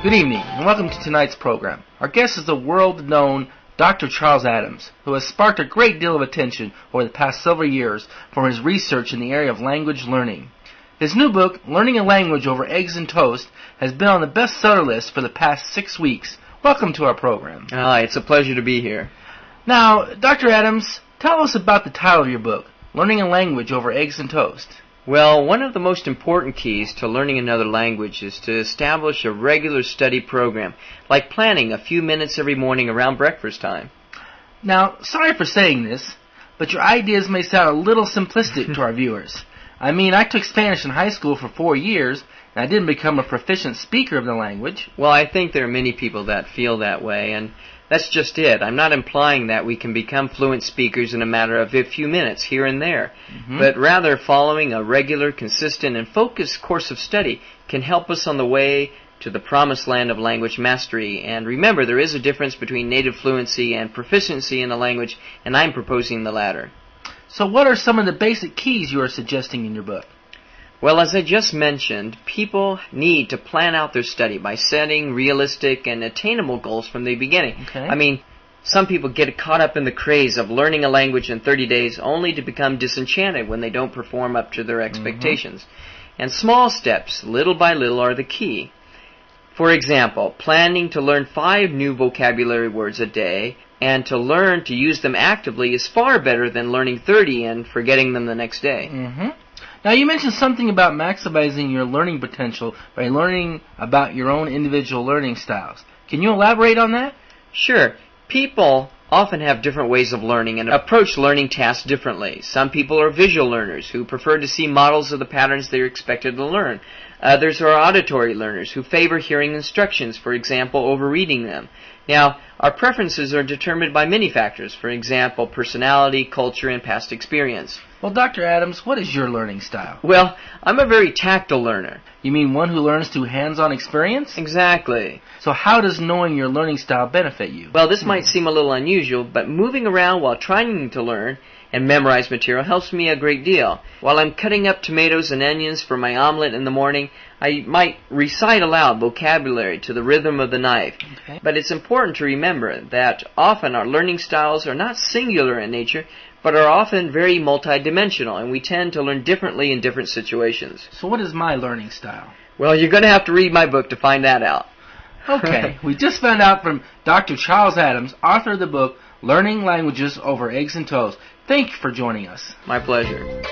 Good evening, and welcome to tonight's program. Our guest is the world-known Dr. Charles Adams, who has sparked a great deal of attention over the past several years for his research in the area of language learning. His new book, Learning a Language Over Eggs and Toast, has been on the bestseller list for the past 6 weeks. Welcome to our program. Hi, it's a pleasure to be here. Now, Dr. Adams, tell us about the title of your book, Learning a Language Over Eggs and Toast. Well, one of the most important keys to learning another language is to establish a regular study program, like planning a few minutes every morning around breakfast time. Now, sorry for saying this, but your ideas may sound a little simplistic to our viewers. I mean, I took Spanish in high school for 4 years, and I didn't become a proficient speaker of the language. Well, I think there are many people that feel that way, and that's just it. I'm not implying that we can become fluent speakers in a matter of a few minutes here and there, but rather following a regular, consistent, and focused course of study can help us on the way to the promised land of language mastery. And remember, there is a difference between native fluency and proficiency in a language, and I'm proposing the latter. So what are some of the basic keys you are suggesting in your book? Well, as I just mentioned, people need to plan out their study by setting realistic and attainable goals from the beginning. Okay. I mean, some people get caught up in the craze of learning a language in 30 days only to become disenchanted when they don't perform up to their expectations. And small steps, little by little, are the key. For example, planning to learn 5 new vocabulary words a day and to learn to use them actively is far better than learning 30 and forgetting them the next day. Now, you mentioned something about maximizing your learning potential by learning about your own individual learning styles. Can you elaborate on that? Sure. People often have different ways of learning and approach learning tasks differently. Some people are visual learners who prefer to see models of the patterns they are expected to learn. Others are auditory learners who favor hearing instructions, for example, over reading them. Now, our preferences are determined by many factors, for example, personality, culture, and past experience. Well, Dr. Adams, what is your learning style? Well, I'm a very tactile learner. You mean one who learns through hands-on experience? Exactly. So how does knowing your learning style benefit you? Well, this might seem a little unusual, but moving around while trying to learn and memorize material helps me a great deal. While I'm cutting up tomatoes and onions for my omelet in the morning, I might recite aloud vocabulary to the rhythm of the knife. Okay. But it's important to remember that often our learning styles are not singular in nature, but are often very multidimensional, and we tend to learn differently in different situations. So what is my learning style? Well, you're going to have to read my book to find that out. Okay, we just found out from Dr. Charles Adams, author of the book, Learning Languages Over Eggs and Toast. Thank you for joining us. My pleasure.